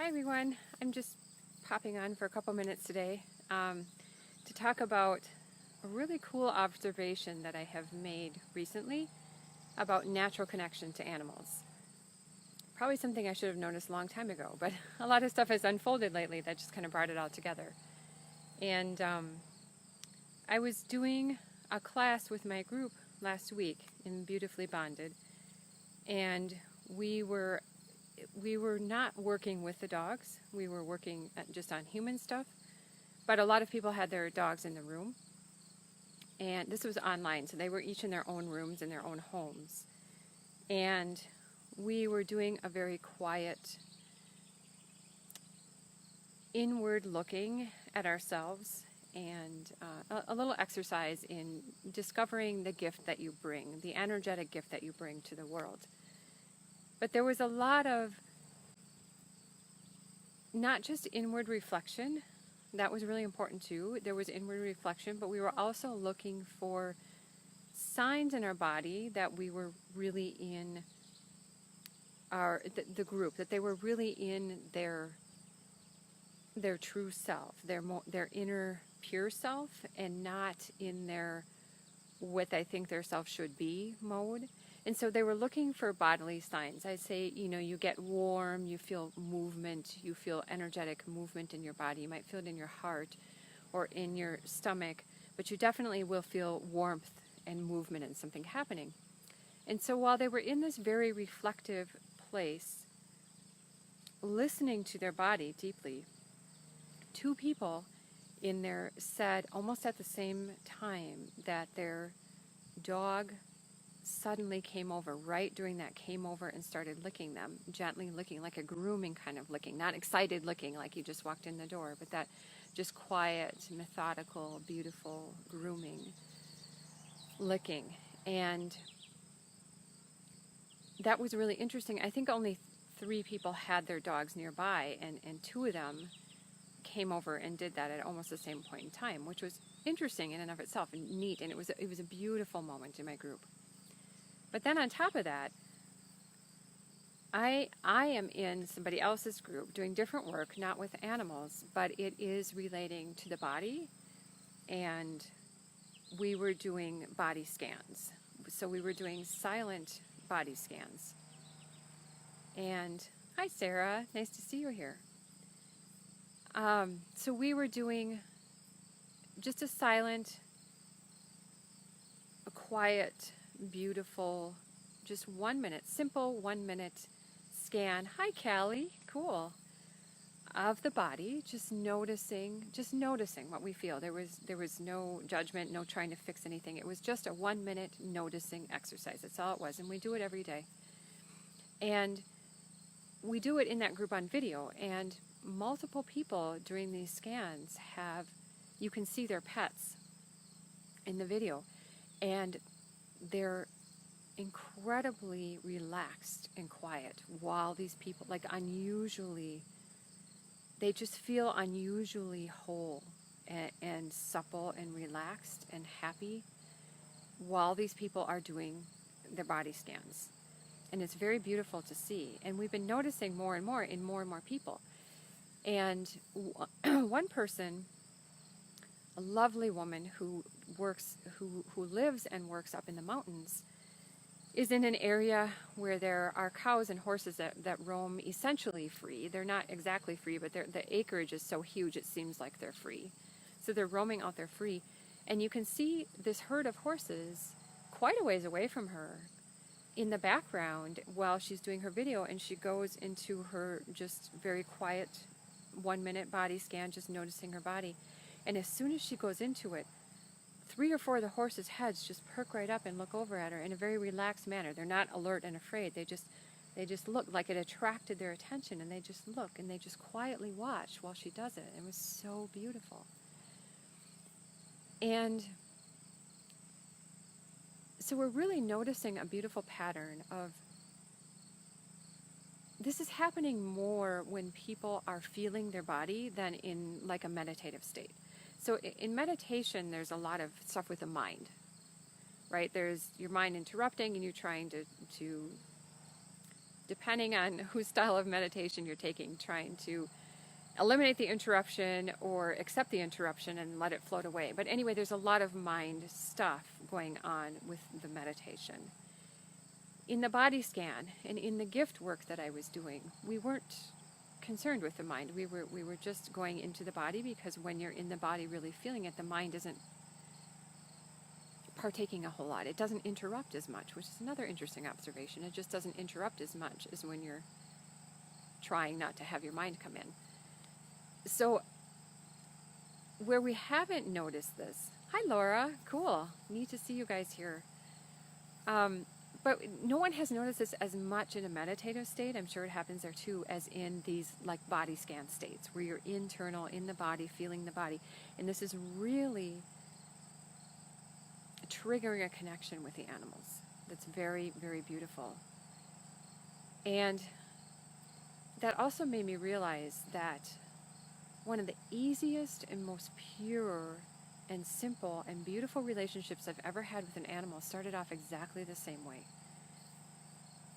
Hi everyone, I'm just popping on for a couple minutes today to talk about a really cool observation that I have made recently about natural connection to animals. Probably something I should have noticed a long time ago, but a lot of stuff has unfolded lately that just kind of brought it all together. And I was doing a class with my group last week in Beautifully Bonded, and we were not working with the dogs. We were working just on human stuff, but a lot of people had their dogs in the room, and this was online, so they were each in their own rooms in their own homes, and we were doing a very quiet inward looking at ourselves and a little exercise in discovering the gift that you bring, the energetic gift that you bring to the world. But there was a lot of not just inward reflection. That was really important too. There was inward reflection, but we were also looking for signs in our body that we were really in the group, that they were really in their true self, their inner pure self, and not in their what I think their self should be mode. And so they were looking for bodily signs. I say, you get warm, you feel movement, you feel energetic movement in your body. You might feel it in your heart or in your stomach, but you definitely will feel warmth and movement and something happening. And so while they were in this very reflective place, listening to their body deeply, two people in there said almost at the same time that their dog suddenly came over, right during that came over and started licking them, gently licking, like a grooming kind of licking, not excited licking like you just walked in the door, but that just quiet, methodical, beautiful grooming licking. And that was really interesting. I think only 3 people had their dogs nearby, and 2 of them came over and did that at almost the same point in time, which was interesting in and of itself and neat, and it was a beautiful moment in my group. But then on top of that, I am in somebody else's group doing different work, not with animals, but it is relating to the body, and we were doing body scans. So we were doing silent body scans. And hi Sarah, nice to see you here. So we were doing just a silent, a quiet, beautiful, just 1 minute, simple 1 minute scan. Hi Callie, cool. Of the body, just noticing what we feel. There was no judgment, no trying to fix anything. It was just a 1 minute noticing exercise. That's all it was, and we do it every day. And we do it in that group on video, and multiple people during these scans you can see their pets in the video, and they're incredibly relaxed and quiet while these people, they just feel unusually whole and supple and relaxed and happy while these people are doing their body scans. And it's very beautiful to see. And we've been noticing more and more in more and more people. And one person, a lovely woman who lives and works up in the mountains, is in an area where there are cows and horses that roam essentially free. They're not exactly free, but the acreage is so huge it seems like they're free. So they're roaming out there free. And you can see this herd of horses quite a ways away from her in the background while she's doing her video, and she goes into her just very quiet 1 minute body scan, just noticing her body. And as soon as she goes into it, 3 or 4 of the horses' heads just perk right up and look over at her in a very relaxed manner. They're not alert and afraid. They just look like it attracted their attention, and they just look and they just quietly watch while she does it. It was so beautiful. And so we're really noticing a beautiful pattern of this is happening more when people are feeling their body than in like a meditative state. So in meditation, there's a lot of stuff with the mind, right? There's your mind interrupting and you're trying to depending on whose style of meditation you're taking, trying to eliminate the interruption or accept the interruption and let it float away. But anyway, there's a lot of mind stuff going on with the meditation. In the body scan and in the gift work that I was doing, we weren't concerned with the mind. We were just going into the body, because when you're in the body really feeling it, the mind isn't partaking a whole lot. It doesn't interrupt as much, which is another interesting observation. It just doesn't interrupt as much as when you're trying not to have your mind come in. So where we haven't noticed this, hi Laura, cool, neat to see you guys here. But no one has noticed this as much in a meditative state. I'm sure it happens there too, as in these like body scan states where you're internal in the body, feeling the body. And this is really triggering a connection with the animals. That's very, very beautiful. And that also made me realize that one of the easiest and most pure and simple and beautiful relationships I've ever had with an animal started off exactly the same way.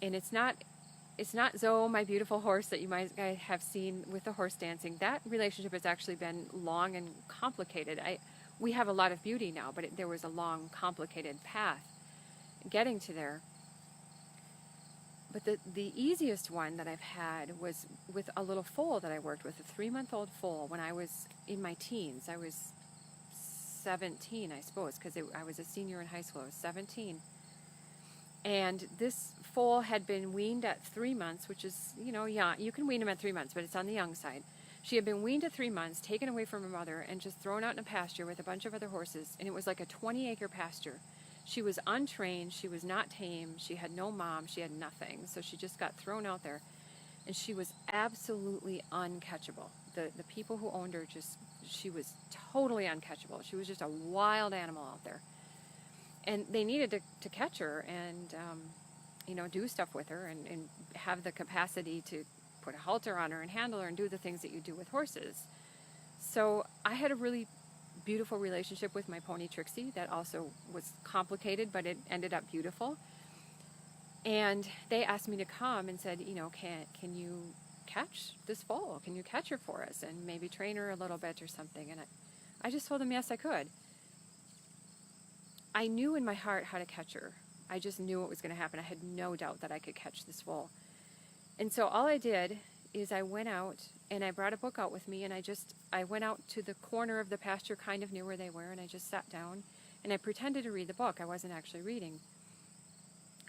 And it's not Zoe, my beautiful horse that you might have seen with the horse dancing. That relationship has actually been long and complicated. We have a lot of beauty now, but there was a long, complicated path getting to there. But the easiest one that I've had was with a little foal that I worked with, a 3-month-old foal, when I was in my teens. I was 17, I suppose, because I was a senior in high school. I was 17. And this foal had been weaned at 3 months, which is, yeah, you can wean them at 3 months, but it's on the young side. She had been weaned at 3 months, taken away from her mother, and just thrown out in a pasture with a bunch of other horses. And it was like a 20-acre pasture. She was untrained. She was not tame. She had no mom. She had nothing. So she just got thrown out there. And she was absolutely uncatchable. The people who owned her she was totally uncatchable. She was just a wild animal out there. And they needed to catch her and, do stuff with her and have the capacity to put a halter on her and handle her and do the things that you do with horses. So I had a really beautiful relationship with my pony Trixie that also was complicated, but it ended up beautiful. And they asked me to come and said, can you catch this foal? Can you catch her for us and maybe train her a little bit or something? And I just told them yes, I could. I knew in my heart how to catch her. I just knew it was going to happen. I had no doubt that I could catch this foal. And so all I did is I went out and I brought a book out with me, and I went out to the corner of the pasture kind of near where they were, and I just sat down and I pretended to read the book. I wasn't actually reading.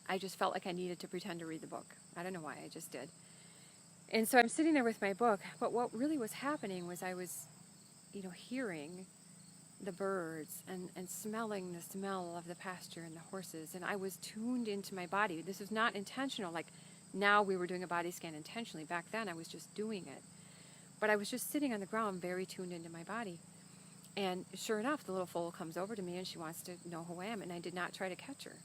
I just felt like I needed to pretend to read the book. I don't know why, I just did. And so I'm sitting there with my book, but what really was happening was I was, hearing the birds and smelling the smell of the pasture and the horses, and I was tuned into my body. This was not intentional, like now we were doing a body scan intentionally. Back then I was just doing it. But I was just sitting on the ground, very tuned into my body. And sure enough, the little foal comes over to me and she wants to know who I am, and I did not try to catch her.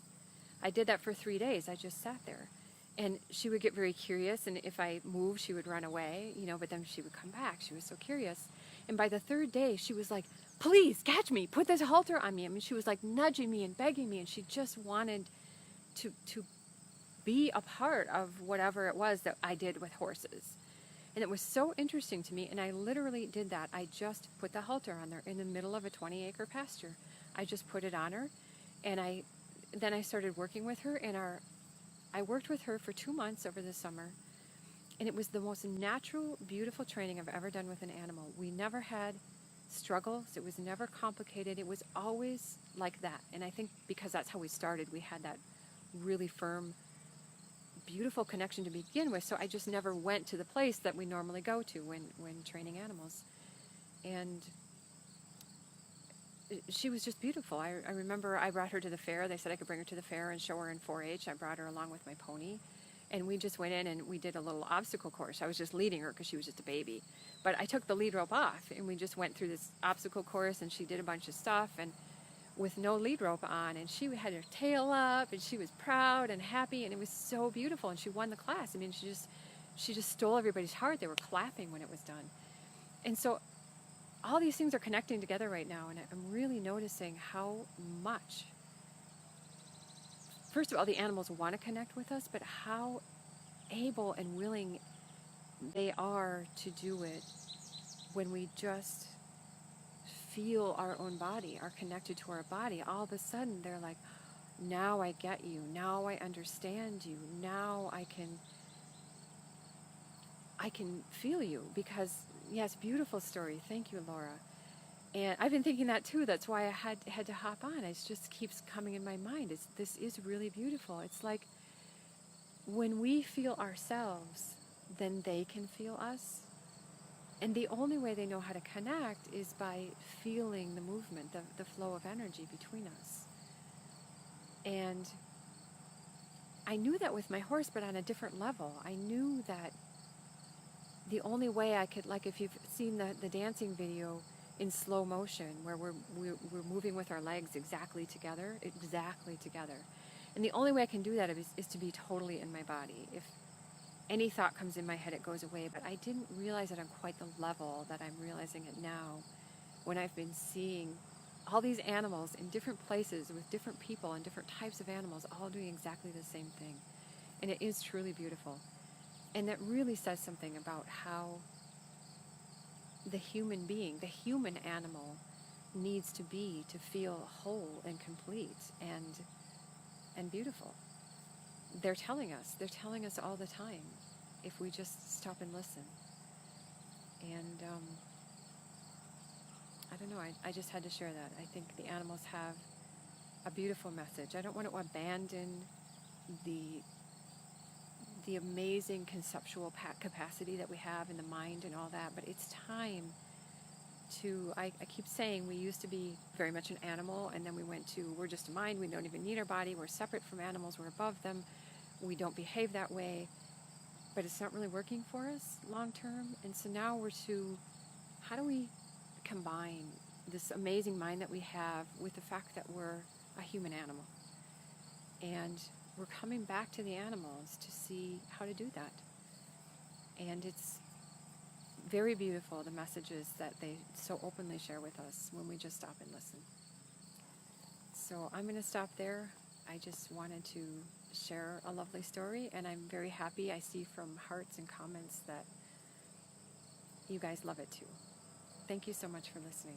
I did that for 3 days. I just sat there. And she would get very curious, and if I moved, she would run away, but then she would come back. She was so curious. And by the 3rd day, she was like, please catch me, put this halter on me. I mean, she was like nudging me and begging me, and she just wanted to be a part of whatever it was that I did with horses. And it was so interesting to me, and I literally did that. I just put the halter on there in the middle of a 20-acre pasture. I just put it on her, and then I started working with her, and I worked with her for 2 months over the summer, and it was the most natural, beautiful training I've ever done with an animal. We never had struggles. It was never complicated. It was always like that. And I think because that's how we started, we had that really firm, beautiful connection to begin with. So I just never went to the place that we normally go to when training animals. And she was just beautiful. I remember I brought her to the fair. They said I could bring her to the fair and show her in 4-H. I brought her along with my pony. And we just went in and we did a little obstacle course. I was just leading her because she was just a baby. But I took the lead rope off, and we just went through this obstacle course, and she did a bunch of stuff and with no lead rope on. And she had her tail up, and she was proud and happy, and it was so beautiful. And she won the class. I mean, she just stole everybody's heart. They were clapping when it was done. And so all these things are connecting together right now, and I'm really noticing how much, first of all, the animals want to connect with us, but how able and willing they are to do it when we just feel our own body, are connected to our body. All of a sudden they're like, now I get you, now I understand you, now I can feel you. Because yes, beautiful story, thank you, Laura. And I've been thinking that too. That's why I had to hop on. It just keeps coming in my mind. This is really beautiful. It's like when we feel ourselves, then they can feel us. And the only way they know how to connect is by feeling the movement, the flow of energy between us. And I knew that with my horse, but on a different level. I knew that the only way I could, like if you've seen the dancing video in slow motion, where we're moving with our legs exactly together. And the only way I can do that is to be totally in my body. If any thought comes in my head, it goes away. But I didn't realize it on quite the level that I'm realizing it now, when I've been seeing all these animals in different places with different people and different types of animals all doing exactly the same thing. And it is truly beautiful. And that really says something about how the human being, the human animal, needs to be to feel whole and complete and beautiful. They're telling us all the time, if we just stop and listen. And I don't know, I just had to share that. I think the animals have a beautiful message. I don't want to abandon the amazing conceptual capacity that we have in the mind and all that, but it's time to, I keep saying we used to be very much an animal, and then we went to, we're just a mind, we don't even need our body, we're separate from animals, we're above them, we don't behave that way, but it's not really working for us long term. And so now we're to, how do we combine this amazing mind that we have with the fact that we're a human animal? And we're coming back to the animals to see how to do that. And it's very beautiful, the messages that they so openly share with us when we just stop and listen. So I'm going to stop there. I just wanted to share a lovely story, and I'm very happy. I see from hearts and comments that you guys love it too. Thank you so much for listening.